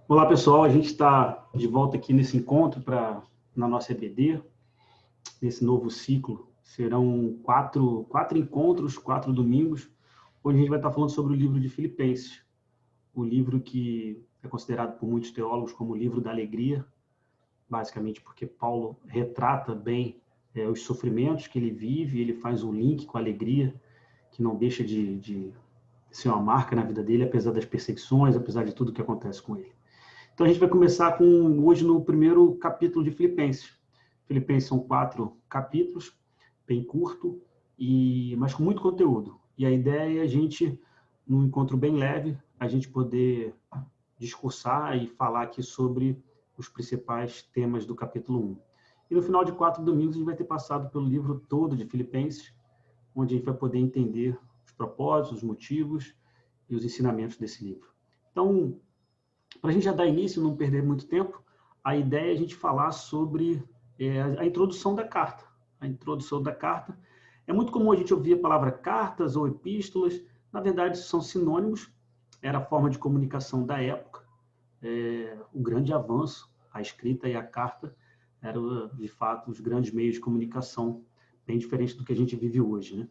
Olá, pessoal. A gente está de volta aqui nesse encontro na nossa EBD, nesse novo ciclo. Serão quatro encontros, 4 domingos, onde a gente vai estar falando sobre o livro de Filipenses, o livro que é considerado por muitos teólogos como o livro da alegria, basicamente porque Paulo retrata bem os sofrimentos que ele vive, ele faz um link com a alegria, que não deixa de ser uma marca na vida dele, apesar das perseguições, apesar de tudo que acontece com ele. Então, a gente vai começar hoje no primeiro capítulo de Filipenses. Filipenses são 4 capítulos, bem curto, mas com muito conteúdo. E a ideia é a gente, num encontro bem leve, a gente poder discursar e falar aqui sobre os principais temas do capítulo 1. E no final de 4 domingos, a gente vai ter passado pelo livro todo de Filipenses, onde a gente vai poder entender os propósitos, os motivos e os ensinamentos desse livro. Então, para a gente já dar início, não perder muito tempo, a ideia é a gente falar sobre a introdução da carta. A introdução da carta. É muito comum a gente ouvir a palavra cartas ou epístolas. Na verdade, são sinônimos. Era a forma de comunicação da época. O grande avanço, a escrita e a carta, eram, de fato, os grandes meios de comunicação, bem diferente do que a gente vive hoje, né?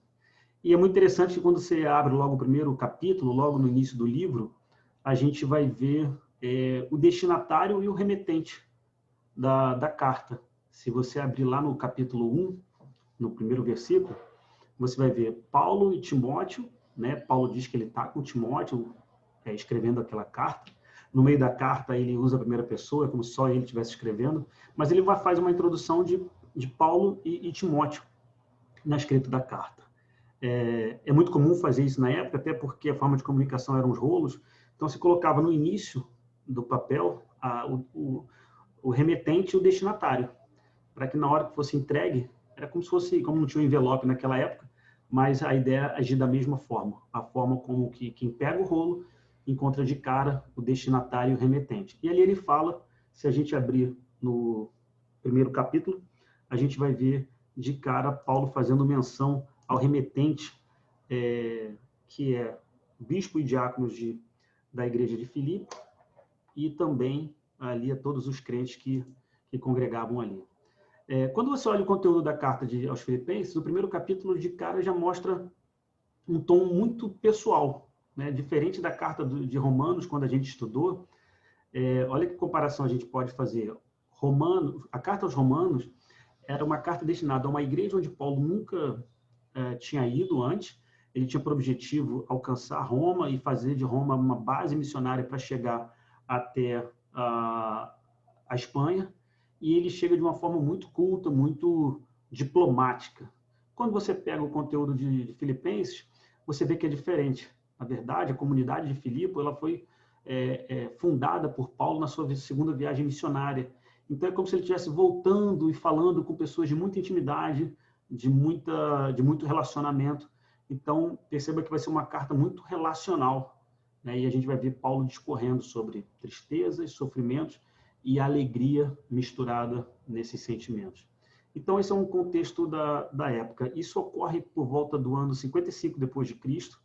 E é muito interessante que quando você abre logo o primeiro capítulo, logo no início do livro, a gente vai ver o destinatário e o remetente da carta. Se você abrir lá no capítulo 1, no primeiro versículo, você vai ver Paulo e Timóteo, né? Paulo diz que ele está com Timóteo escrevendo aquela carta. No meio da carta, ele usa a primeira pessoa, é como se só ele estivesse escrevendo, mas ele faz uma introdução de Paulo e Timóteo na escrita da carta. É muito comum fazer isso na época, até porque a forma de comunicação eram os rolos. Então, se colocava no início do papel o remetente e o destinatário, para que na hora que fosse entregue, era como se fosse, como não tinha um envelope naquela época, mas a ideia é agir da mesma forma, a forma como que quem pega o rolo encontra de cara o destinatário e o remetente. E ali ele fala, se a gente abrir no primeiro capítulo, a gente vai ver de cara Paulo fazendo menção ao remetente, que é bispo e diáconos da igreja de Filipe, e também ali a todos os crentes que congregavam ali. Quando você olha o conteúdo da carta aos Filipenses, o primeiro capítulo de cara já mostra um tom muito pessoal, né? Diferente da carta de Romanos, quando a gente estudou. Olha que comparação a gente pode fazer. A carta aos Romanos era uma carta destinada a uma igreja onde Paulo nunca tinha ido antes. Ele tinha por objetivo alcançar Roma e fazer de Roma uma base missionária para chegar até a Espanha. E ele chega de uma forma muito culta, muito diplomática. Quando você pega o conteúdo de Filipenses, você vê que é diferente. Na verdade, a comunidade de Filipe ela foi fundada por Paulo na sua segunda viagem missionária. Então, é como se ele estivesse voltando e falando com pessoas de muita intimidade, de muito relacionamento. Então, perceba que vai ser uma carta muito relacional, né? E a gente vai ver Paulo discorrendo sobre tristezas, sofrimentos e alegria misturada nesses sentimentos. Então, esse é um contexto da época. Isso ocorre por volta do ano 55 depois de Cristo.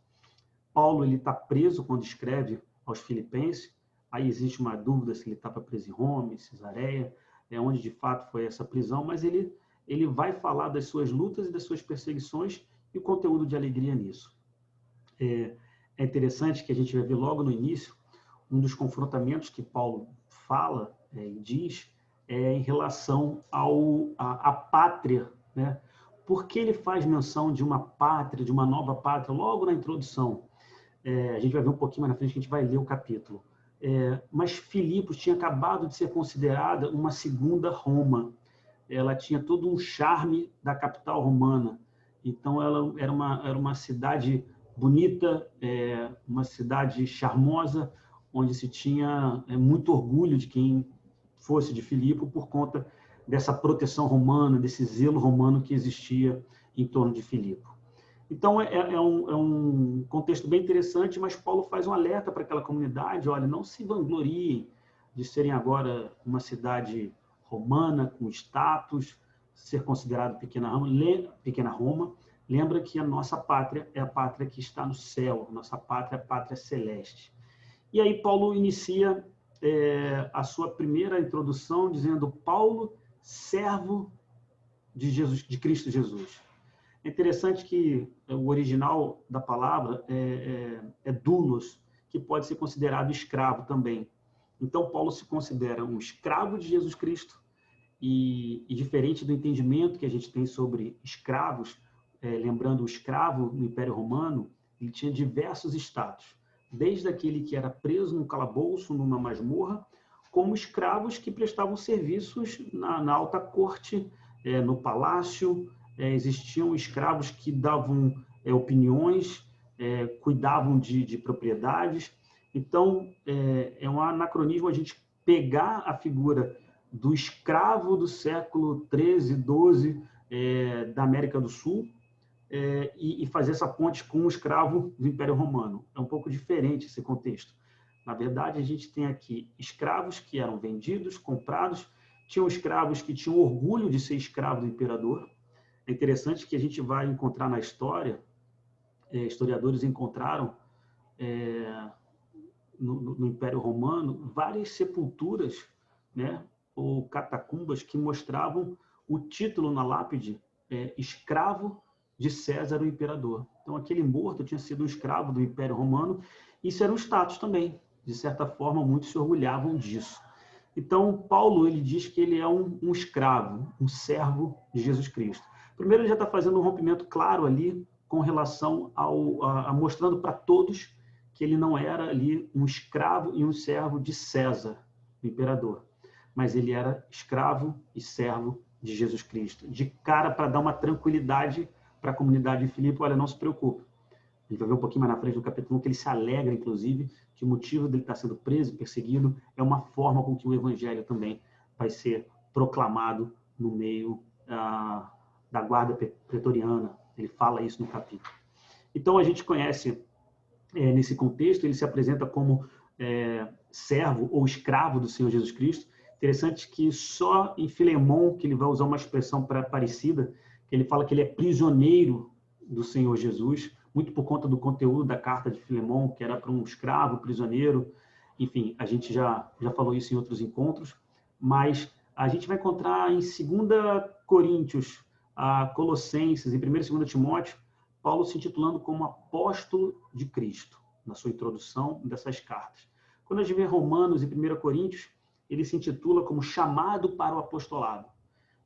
Paulo está preso quando escreve aos Filipenses. Aí existe uma dúvida se ele estava preso em Roma, em Cesareia, onde de fato foi essa prisão, mas ele vai falar das suas lutas e das suas perseguições e o conteúdo de alegria nisso. É interessante que a gente vai ver logo no início um dos confrontamentos que Paulo fala e diz em relação à pátria, né? Por que ele faz menção de uma pátria, de uma nova pátria, logo na introdução? A gente vai ver um pouquinho mais na frente, que a gente vai ler o capítulo. Mas Filipos tinha acabado de ser considerada uma segunda Roma. Ela tinha todo um charme da capital romana. Então, ela era uma cidade bonita, uma cidade charmosa, onde se tinha muito orgulho de quem fosse de Filipe por conta dessa proteção romana, desse zelo romano que existia em torno de Filipe. Então, é um contexto bem interessante, mas Paulo faz um alerta para aquela comunidade: olha, não se vangloriem de serem agora uma cidade romana, com status, ser considerado pequena Roma. Lembra que a nossa pátria é a pátria que está no céu, a nossa pátria é a pátria celeste. E aí Paulo inicia a sua primeira introdução dizendo Paulo, servo de Cristo Jesus. É interessante que o original da palavra é doulos, que pode ser considerado escravo também. Então, Paulo se considera um escravo de Jesus Cristo e diferente do entendimento que a gente tem sobre escravos, lembrando o escravo no Império Romano, ele tinha diversos status, desde aquele que era preso num calabouço, numa masmorra, como escravos que prestavam serviços na alta corte, no palácio. Existiam escravos que davam opiniões, cuidavam de propriedades. Então, é um anacronismo a gente pegar a figura do escravo do século XIII, XII, da América do Sul, e fazer essa ponte com o escravo do Império Romano. É um pouco diferente esse contexto. Na verdade, a gente tem aqui escravos que eram vendidos, comprados, tinham escravos que tinham orgulho de ser escravo do imperador. É interessante que a gente vai encontrar na história, historiadores encontraram no Império Romano várias sepulturas, né, ou catacumbas que mostravam o título na lápide, escravo de César, o imperador. Então, aquele morto tinha sido um escravo do Império Romano. Isso era um status também. De certa forma, muitos se orgulhavam disso. Então, Paulo ele diz que ele é um escravo, um servo de Jesus Cristo. Primeiro, ele já está fazendo um rompimento claro ali com relação a mostrando para todos que ele não era ali um escravo e um servo de César, o imperador, mas ele era escravo e servo de Jesus Cristo. De cara, para dar uma tranquilidade para a comunidade de Filipe, olha, não se preocupe. A gente vai ver um pouquinho mais na frente do capítulo 1 que ele se alegra, inclusive, que o motivo dele estar sendo preso, perseguido, é uma forma com que o evangelho também vai ser proclamado no meio da guarda pretoriana. Ele fala isso no capítulo. Então, a gente conhece, nesse contexto, ele se apresenta como servo ou escravo do Senhor Jesus Cristo. Interessante que só em Filemão, que ele vai usar uma expressão parecida, que ele fala que ele é prisioneiro do Senhor Jesus, muito por conta do conteúdo da carta de Filemão, que era para um escravo, prisioneiro. Enfim, a gente já falou isso em outros encontros, mas a gente vai encontrar em 2 Coríntios, Colossenses e 1 e 2 Timóteo, Paulo se intitulando como apóstolo de Cristo, na sua introdução dessas cartas. Quando a gente vê Romanos e 1 Coríntios, ele se intitula como chamado para o apostolado.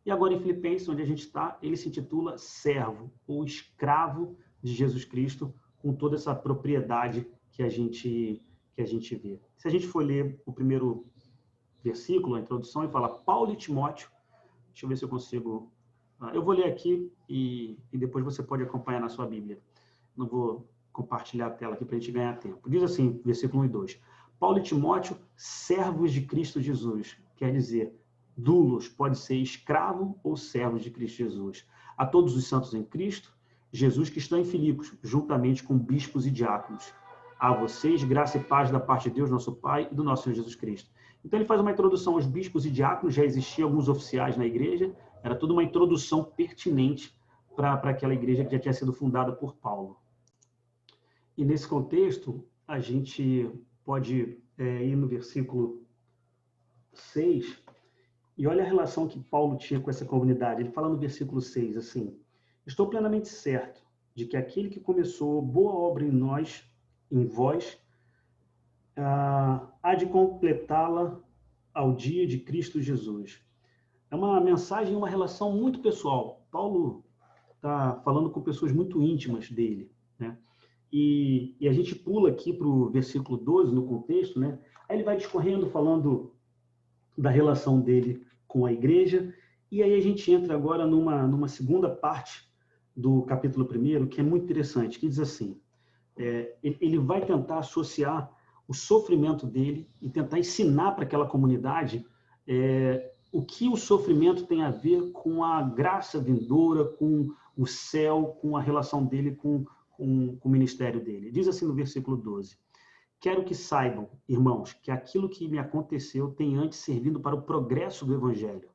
E agora em Filipenses, onde a gente está, ele se intitula servo ou escravo de Jesus Cristo, com toda essa propriedade que a gente vê. Se a gente for ler o primeiro versículo, a introdução, ele fala Paulo e Timóteo. Deixa eu ver se eu consigo. Eu vou ler aqui e depois você pode acompanhar na sua Bíblia. Não vou compartilhar a tela aqui para a gente ganhar tempo. Diz assim, versículo 1 e 2. Paulo e Timóteo, servos de Cristo Jesus. Quer dizer, doulos pode ser escravo ou servo de Cristo Jesus. A todos os santos em Cristo Jesus que estão em Filipos, juntamente com bispos e diáconos. A vocês, graça e paz da parte de Deus, nosso Pai, e do nosso Senhor Jesus Cristo. Então ele faz uma introdução aos bispos e diáconos, já existiam alguns oficiais na igreja, era toda uma introdução pertinente para aquela igreja que já tinha sido fundada por Paulo. E nesse contexto, a gente pode ir no versículo 6, e olha a relação que Paulo tinha com essa comunidade. Ele fala no versículo 6, assim: estou plenamente certo de que aquele que começou boa obra em vós, há de completá-la ao dia de Cristo Jesus. É uma mensagem, uma relação muito pessoal. Paulo está falando com pessoas muito íntimas dele, né? E a gente pula aqui para o versículo 12, no contexto, né? Aí ele vai discorrendo, falando da relação dele com a igreja, e aí a gente entra agora numa segunda parte do capítulo 1, que é muito interessante, que diz assim, ele vai tentar associar o sofrimento dele e tentar ensinar para aquela comunidade o que o sofrimento tem a ver com a graça vindoura, com o céu, com a relação dele com o ministério dele. Diz assim no versículo 12, quero que saibam, irmãos, que aquilo que me aconteceu tem antes servido para o progresso do Evangelho.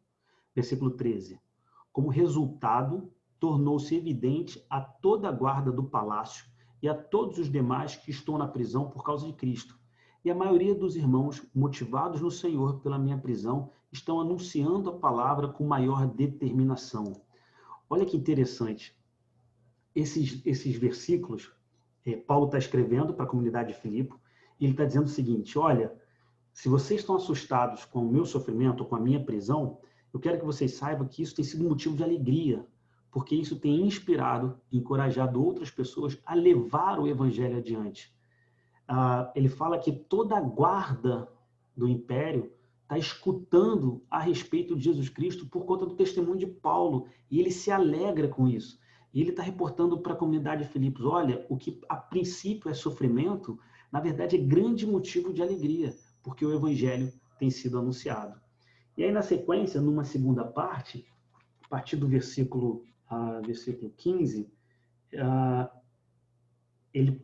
Versículo 13, como resultado, tornou-se evidente a toda a guarda do palácio e a todos os demais que estão na prisão por causa de Cristo. E a maioria dos irmãos, motivados no Senhor pela minha prisão, estão anunciando a palavra com maior determinação. Olha que interessante. Esses versículos, Paulo está escrevendo para a comunidade de Filipe, e ele está dizendo o seguinte: olha, se vocês estão assustados com o meu sofrimento, com a minha prisão, eu quero que vocês saibam que isso tem sido motivo de alegria, porque isso tem inspirado, encorajado outras pessoas a levar o evangelho adiante. Ele fala que toda a guarda do império está escutando a respeito de Jesus Cristo por conta do testemunho de Paulo, e ele se alegra com isso. E ele está reportando para a comunidade de Filipos: olha, o que a princípio é sofrimento, na verdade é grande motivo de alegria, porque o evangelho tem sido anunciado. E aí, na sequência, numa segunda parte, a partir do versículo 15, ele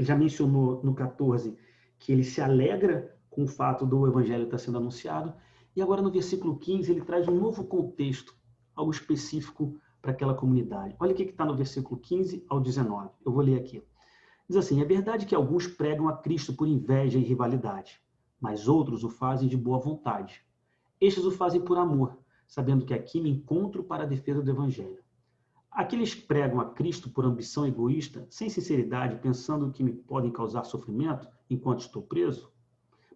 já mencionou no 14 que ele se alegra com o fato do evangelho estar sendo anunciado, e agora no versículo 15 ele traz um novo contexto, algo específico para aquela comunidade. Olha o que está no versículo 15 ao 19, eu vou ler aqui. Diz assim: é verdade que alguns pregam a Cristo por inveja e rivalidade, mas outros o fazem de boa vontade. Estes o fazem por amor, sabendo que aqui me encontro para a defesa do evangelho. Aqueles que pregam a Cristo por ambição egoísta, sem sinceridade, pensando que me podem causar sofrimento enquanto estou preso?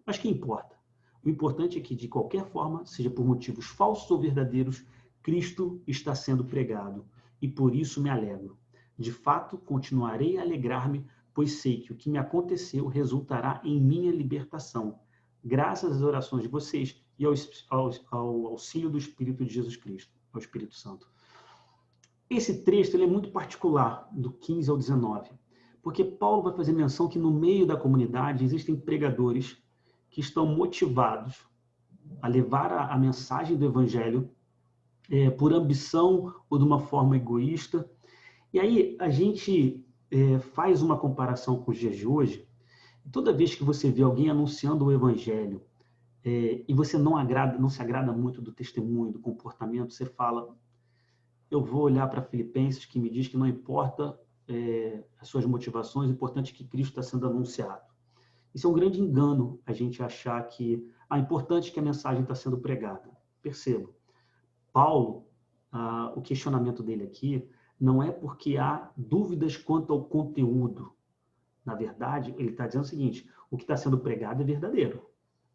Mas que importa? O importante é que, de qualquer forma, seja por motivos falsos ou verdadeiros, Cristo está sendo pregado, e por isso me alegro. De fato, continuarei a alegrar-me, pois sei que o que me aconteceu resultará em minha libertação, graças às orações de vocês e ao auxílio do Espírito de Jesus Cristo, ao Espírito Santo. Esse trecho ele é muito particular, do 15 ao 19, porque Paulo vai fazer menção que no meio da comunidade existem pregadores que estão motivados a levar a mensagem do evangelho por ambição ou de uma forma egoísta. E aí a gente faz uma comparação com os dias de hoje. Toda vez que você vê alguém anunciando o evangelho e você não se agrada muito do testemunho, do comportamento, você fala: eu vou olhar para Filipenses, que me diz que não importa as suas motivações, o importante é que Cristo está sendo anunciado. Isso é um grande engano, a gente achar que é importante que a mensagem está sendo pregada. Perceba, Paulo, o questionamento dele aqui não é porque há dúvidas quanto ao conteúdo. Na verdade, ele está dizendo o seguinte: o que está sendo pregado é verdadeiro.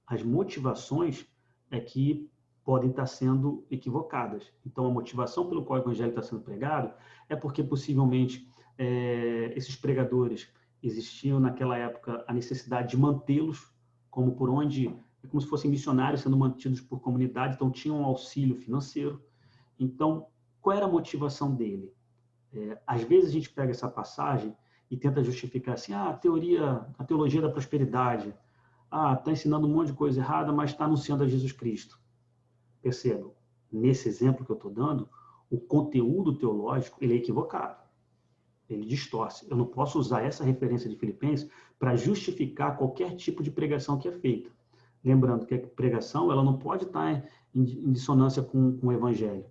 As motivações é que podem estar sendo equivocadas. Então, a motivação pelo qual o evangelho está sendo pregado é porque, possivelmente, esses pregadores existiam naquela época a necessidade de mantê-los como por onde, como se fossem missionários sendo mantidos por comunidade, então tinham um auxílio financeiro. Então, qual era a motivação dele? Às vezes a gente pega essa passagem e tenta justificar assim: a teologia da prosperidade, está ensinando um monte de coisa errada, mas está anunciando a Jesus Cristo. Percebam, nesse exemplo que eu estou dando, o conteúdo teológico ele é equivocado. Ele distorce. Eu não posso usar essa referência de Filipenses para justificar qualquer tipo de pregação que é feita. Lembrando que a pregação ela não pode estar em dissonância com o evangelho.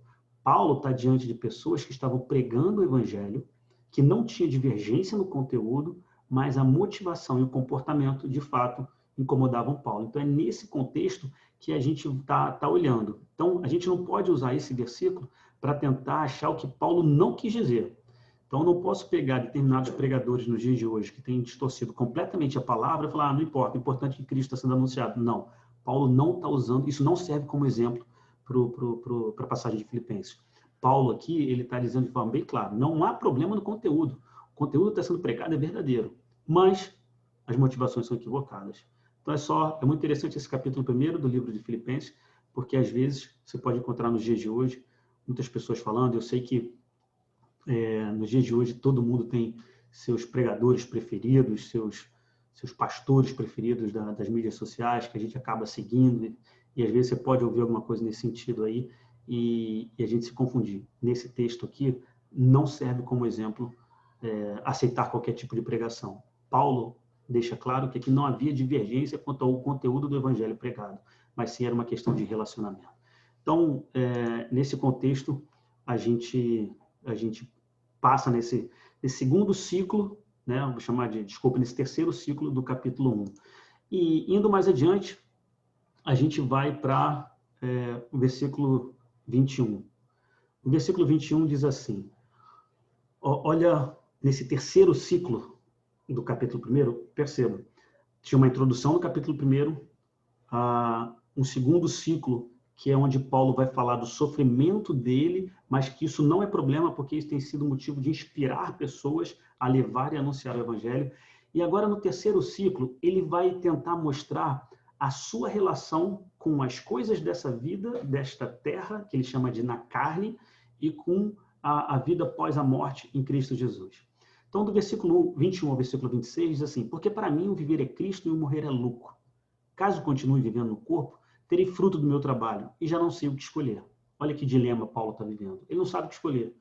Paulo está diante de pessoas que estavam pregando o evangelho, que não tinha divergência no conteúdo, mas a motivação e o comportamento, de fato, incomodavam Paulo. Então, é nesse contexto que a gente está olhando. Então, a gente não pode usar esse versículo para tentar achar o que Paulo não quis dizer. Então, eu não posso pegar determinados pregadores nos dias de hoje que têm distorcido completamente a palavra e falar: não importa, o importante é que Cristo está sendo anunciado. Não, Paulo não está usando, isso não serve como exemplo para a passagem de Filipenses. Paulo aqui, ele está dizendo de forma bem clara: não há problema no conteúdo. O conteúdo está sendo pregado, é verdadeiro, mas as motivações são equivocadas. Então, é muito interessante esse capítulo 1 do livro de Filipenses, porque às vezes você pode encontrar nos dias de hoje muitas pessoas falando. Eu sei que nos dias de hoje todo mundo tem seus pregadores preferidos, seus pastores preferidos das mídias sociais, que a gente acaba seguindo, e às vezes você pode ouvir alguma coisa nesse sentido aí e a gente se confundir. Nesse texto aqui, não serve como exemplo aceitar qualquer tipo de pregação. Paulo deixa claro que aqui não havia divergência quanto ao conteúdo do evangelho pregado, mas sim era uma questão de relacionamento. Então, nesse contexto, a gente passa nesse segundo ciclo, né, vou chamar nesse terceiro ciclo do capítulo 1. E indo mais adiante, a gente vai para o versículo 21. O versículo 21 diz assim, olha, nesse terceiro ciclo do capítulo 1, perceba, tinha uma introdução no capítulo 1, um segundo ciclo, que é onde Paulo vai falar do sofrimento dele, mas que isso não é problema, porque isso tem sido motivo de inspirar pessoas a levar e anunciar o evangelho. E agora, no terceiro ciclo, ele vai tentar mostrar a sua relação com as coisas dessa vida, desta terra, que ele chama de na carne, e com a vida após a morte em Cristo Jesus. Então, do versículo 21 ao versículo 26, diz assim, porque para mim o viver é Cristo e o morrer é lucro. Caso continue vivendo no corpo, terei fruto do meu trabalho e já não sei o que escolher. Olha que dilema Paulo está vivendo. Ele não sabe o que escolher.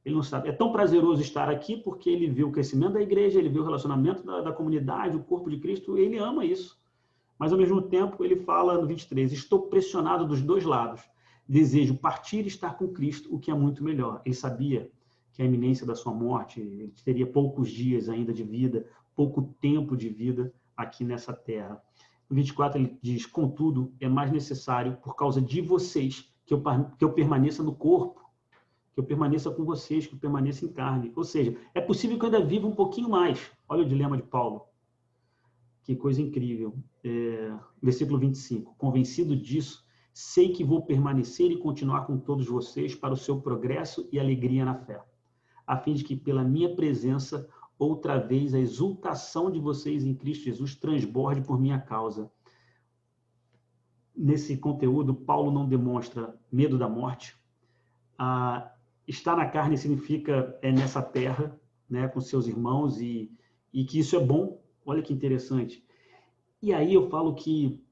Ele não sabe. É tão prazeroso estar aqui porque ele vê o crescimento da igreja, ele vê o relacionamento da comunidade, o corpo de Cristo, ele ama isso. Mas, ao mesmo tempo, ele fala no 23, estou pressionado dos dois lados. Desejo partir e estar com Cristo, o que é muito melhor. Ele sabia que a iminência da sua morte, ele teria poucos dias ainda de vida, pouco tempo de vida aqui nessa terra. No 24 ele diz, contudo, é mais necessário, por causa de vocês, que eu permaneça no corpo, que eu permaneça com vocês, que eu permaneça em carne. Ou seja, é possível que eu ainda viva um pouquinho mais. Olha o dilema de Paulo. Que coisa incrível. Versículo 25. Convencido disso, sei que vou permanecer e continuar com todos vocês para o seu progresso e alegria na fé, a fim de que, pela minha presença, outra vez a exultação de vocês em Cristo Jesus transborde por minha causa. Nesse conteúdo, Paulo não demonstra medo da morte. Estar na carne significa nessa terra, né, com seus irmãos, e que isso é bom. Olha que interessante. E aí eu falo que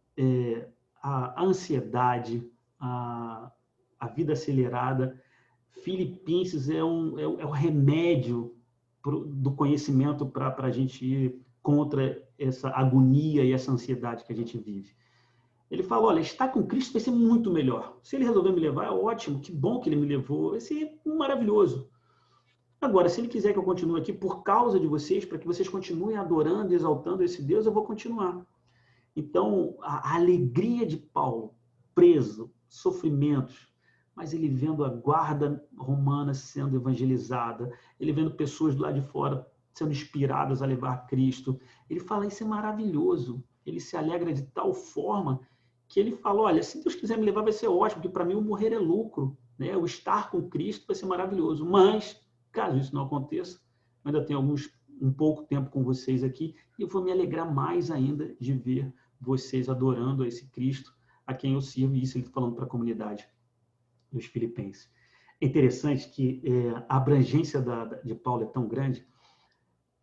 a ansiedade, a vida acelerada, Filipenses é o remédio do conhecimento para a gente ir contra essa agonia e essa ansiedade que a gente vive. Ele fala, olha, estar com Cristo vai ser muito melhor. Se ele resolver me levar, é ótimo, que bom que ele me levou, vai ser maravilhoso. Agora, se ele quiser que eu continue aqui por causa de vocês, para que vocês continuem adorando e exaltando esse Deus, eu vou continuar. Então, a alegria de Paulo, preso, sofrimentos, mas ele vendo a guarda romana sendo evangelizada, ele vendo pessoas do lado de fora sendo inspiradas a levar Cristo, ele fala, isso é maravilhoso. Ele se alegra de tal forma que ele fala, olha, se Deus quiser me levar vai ser ótimo, porque para mim o morrer é lucro, né? O estar com Cristo vai ser maravilhoso, mas caso isso não aconteça, eu ainda tenho um pouco tempo com vocês aqui e eu vou me alegrar mais ainda de ver vocês adorando a esse Cristo a quem eu sirvo, e isso ele está falando para a comunidade dos filipenses. É interessante que a abrangência de Paulo é tão grande,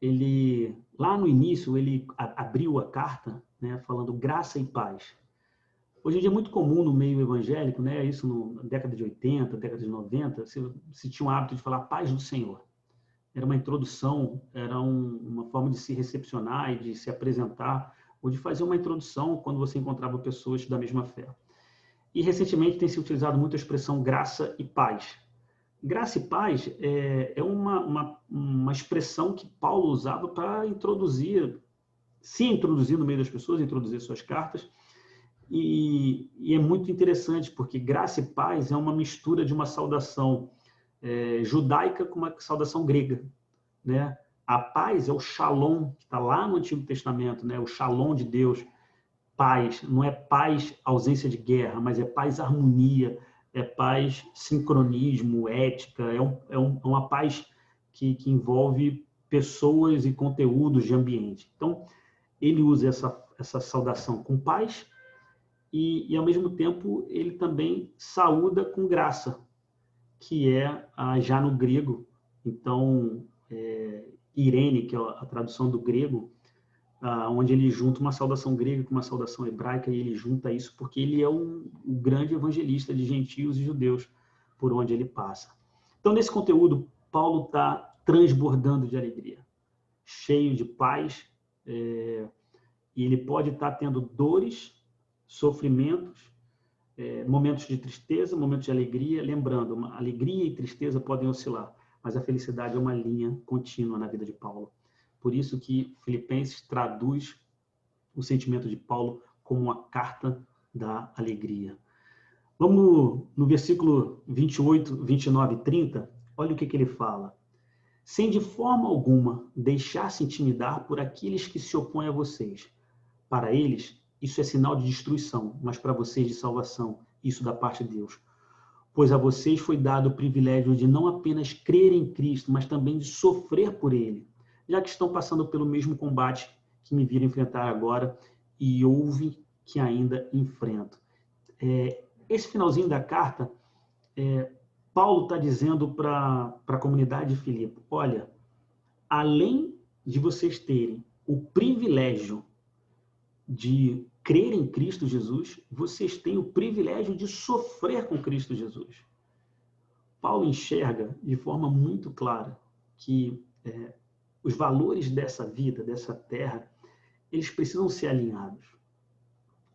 ele, lá no início, ele abriu a carta, né, falando graça e paz. Hoje em dia é muito comum no meio evangélico, né, isso na década de 80, década de 90, se tinha o hábito de falar paz do Senhor. Era uma introdução, era uma forma de se recepcionar e de se apresentar, ou de fazer uma introdução quando você encontrava pessoas da mesma fé. E recentemente tem se utilizado muito a expressão graça e paz. Graça e paz é uma expressão que Paulo usava para se introduzir no meio das pessoas, introduzir suas cartas. E é muito interessante, porque graça e paz é uma mistura de uma saudação judaica com uma saudação grega, né? A paz é o shalom, que está lá no Antigo Testamento, né? O shalom de Deus. Paz, não é paz ausência de guerra, mas é paz harmonia, é paz sincronismo, ética, é uma paz que envolve pessoas e conteúdos de ambiente. Então, ele usa essa saudação com paz e, ao mesmo tempo, ele também saúda com graça, que é já no grego. Então, Irene, que é a tradução do grego, onde ele junta uma saudação grega com uma saudação hebraica, e ele junta isso porque ele é o grande evangelista de gentios e judeus por onde ele passa. Então, nesse conteúdo, Paulo está transbordando de alegria, cheio de paz, e ele pode estar tendo dores, sofrimentos, momentos de tristeza, momentos de alegria, lembrando, alegria e tristeza podem oscilar, mas a felicidade é uma linha contínua na vida de Paulo. Por isso que Filipenses traduz o sentimento de Paulo como uma carta da alegria. Vamos no versículo 28, 29 e 30, olha o que ele fala. Sem de forma alguma deixar-se intimidar por aqueles que se opõem a vocês. Para eles, isso é sinal de destruição, mas para vocês de salvação, isso da parte de Deus. Pois a vocês foi dado o privilégio de não apenas crer em Cristo, mas também de sofrer por Ele, já que estão passando pelo mesmo combate que me viram enfrentar agora e houve que ainda enfrento. Esse finalzinho da carta, Paulo está dizendo para a comunidade de Filipe, olha, além de vocês terem o privilégio de crer em Cristo Jesus, vocês têm o privilégio de sofrer com Cristo Jesus. Paulo enxerga de forma muito clara que os valores dessa vida, dessa terra, eles precisam ser alinhados.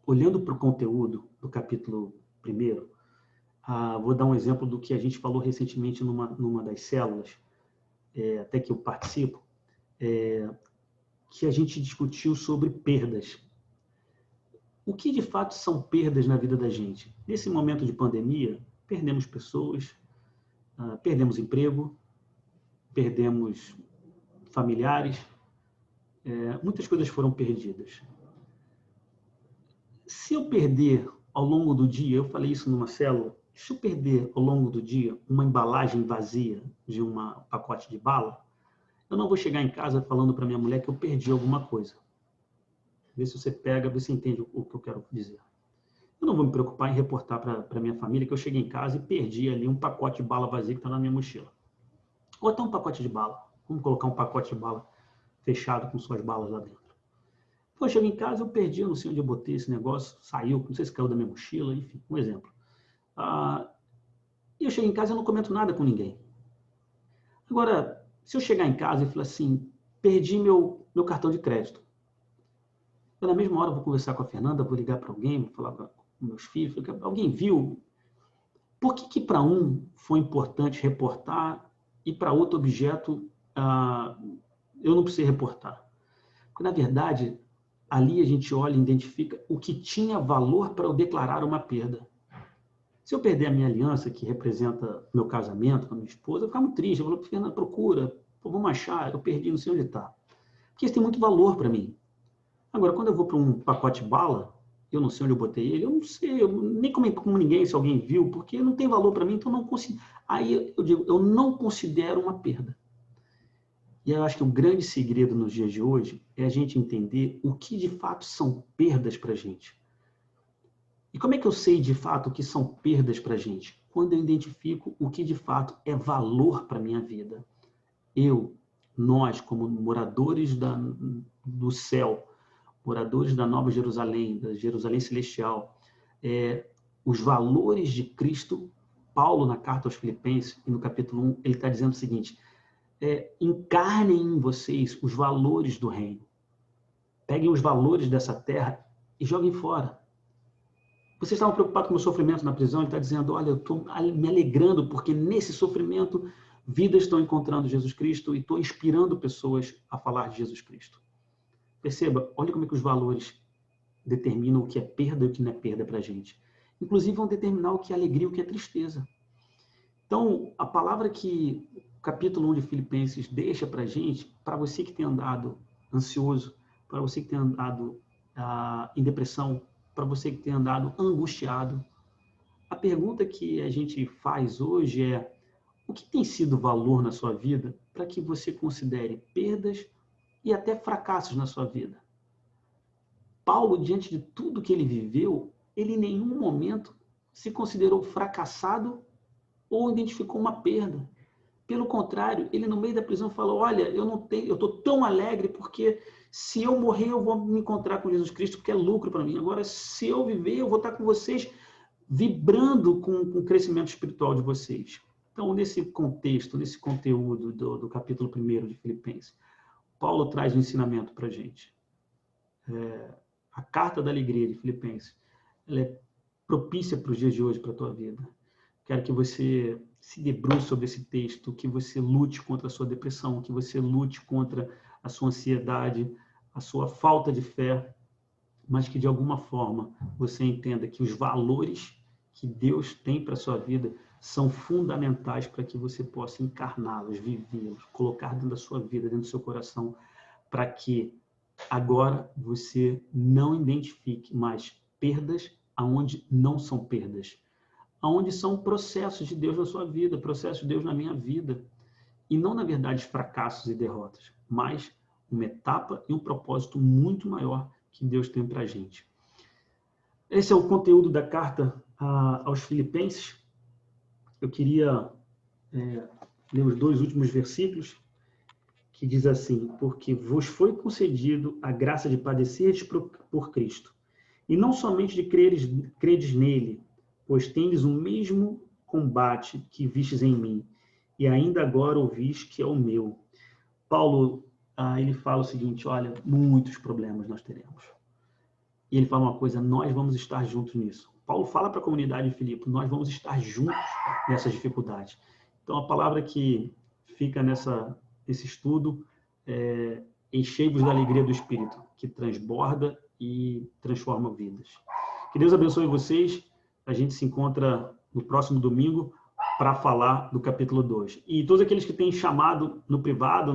Olhando para o conteúdo do capítulo 1, vou dar um exemplo do que a gente falou recentemente numa das células, até que eu participo, que a gente discutiu sobre perdas. O que de fato são perdas na vida da gente? Nesse momento de pandemia, perdemos pessoas, perdemos emprego, perdemos familiares, muitas coisas foram perdidas. Se eu perder ao longo do dia, eu falei isso numa célula, se eu perder ao longo do dia uma embalagem vazia de um pacote de bala, eu não vou chegar em casa falando para minha mulher que eu perdi alguma coisa. Vê se você pega, vê se entende o que eu quero dizer. Eu não vou me preocupar em reportar para minha família que eu cheguei em casa e perdi ali um pacote de bala vazio que está na minha mochila. Ou até um pacote de bala. Vamos colocar um pacote de bala fechado com suas balas lá dentro. Então, eu cheguei em casa, eu perdi, eu não sei onde eu botei esse negócio, saiu, não sei se caiu da minha mochila, enfim, um exemplo. E eu cheguei em casa e não comento nada com ninguém. Agora, se eu chegar em casa e falar assim, perdi meu cartão de crédito, eu, na mesma hora, vou conversar com a Fernanda, vou ligar para alguém, vou falar com meus filhos, alguém viu? Por que para um foi importante reportar e para outro objeto eu não precisei reportar? Porque, na verdade, ali a gente olha e identifica o que tinha valor para eu declarar uma perda. Se eu perder a minha aliança, que representa meu casamento com a minha esposa, eu ficar muito triste. Eu falo, Fernanda, procura, vamos achar, eu perdi, não sei onde está. Porque isso tem muito valor para mim. Agora, quando eu vou para um pacote de bala, eu não sei onde eu botei ele, eu não sei, eu nem comento com ninguém se alguém viu, porque não tem valor para mim, então eu não consigo. Aí eu digo, eu não considero uma perda. E eu acho que o grande segredo nos dias de hoje é a gente entender o que de fato são perdas para a gente. E como é que eu sei de fato o que são perdas para a gente? Quando eu identifico o que de fato é valor para a minha vida. Nós, como moradores do céu, moradores da Nova Jerusalém, da Jerusalém Celestial, os valores de Cristo, Paulo, na carta aos Filipenses, e no capítulo 1, ele está dizendo o seguinte, encarnem em vocês os valores do reino. Peguem os valores dessa terra e joguem fora. Vocês estavam preocupados com o meu sofrimento na prisão, ele está dizendo, olha, eu estou me alegrando, porque nesse sofrimento, vidas estão encontrando Jesus Cristo e estou inspirando pessoas a falar de Jesus Cristo. Perceba, olha como é que os valores determinam o que é perda e o que não é perda para a gente. Inclusive, vão determinar o que é alegria e o que é tristeza. Então, a palavra que o capítulo 1 de Filipenses deixa para a gente, para você que tem andado ansioso, para você que tem andado em depressão, para você que tem andado angustiado, a pergunta que a gente faz hoje é: o que tem sido valor na sua vida para que você considere perdas e até fracassos na sua vida? Paulo, diante de tudo que ele viveu, ele em nenhum momento se considerou fracassado ou identificou uma perda. Pelo contrário, ele no meio da prisão falou, olha, eu estou tão alegre porque se eu morrer eu vou me encontrar com Jesus Cristo, porque é lucro para mim. Agora, se eu viver, eu vou estar com vocês, vibrando com o crescimento espiritual de vocês. Então, nesse contexto, nesse conteúdo do capítulo 1 de Filipenses, Paulo traz um ensinamento para a gente. A carta da alegria de Filipenses, ela é propícia para os dias de hoje, para a tua vida. Quero que você se debruce sobre esse texto, que você lute contra a sua depressão, que você lute contra a sua ansiedade, a sua falta de fé, mas que de alguma forma você entenda que os valores que Deus tem para a sua vida são fundamentais para que você possa encarná-los, vivê-los, colocar dentro da sua vida, dentro do seu coração, para que agora você não identifique mais perdas aonde não são perdas, aonde são processos de Deus na sua vida, processos de Deus na minha vida, e não, na verdade, fracassos e derrotas, mas uma etapa e um propósito muito maior que Deus tem para a gente. Esse é o conteúdo da carta aos Filipenses. Eu queria ler os 2 últimos versículos, que diz assim: porque vos foi concedido a graça de padecerdes por Cristo, e não somente de credes nele, pois tendes o mesmo combate que vistes em mim, e ainda agora ouvis que é o meu. Paulo, ele fala o seguinte: olha, muitos problemas nós teremos. E ele fala uma coisa: nós vamos estar juntos nisso. Paulo fala para a comunidade de Filipe: nós vamos estar juntos nessas dificuldades. Então, a palavra que fica nesse estudo é: enchei-vos da alegria do Espírito, que transborda e transforma vidas. Que Deus abençoe vocês. A gente se encontra no próximo domingo para falar do capítulo 2. E todos aqueles que têm chamado no privado,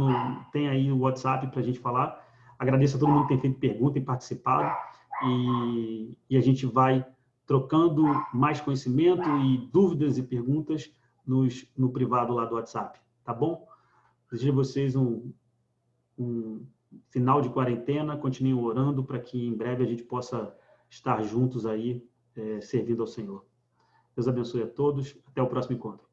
tem aí o WhatsApp para a gente falar. Agradeço a todo mundo que tem feito pergunta e participado. E a gente vai trocando mais conhecimento e dúvidas e perguntas no privado lá do WhatsApp. Tá bom? Desejo a vocês um final de quarentena. Continuem orando para que em breve a gente possa estar juntos aí, servindo ao Senhor. Deus abençoe a todos. Até o próximo encontro.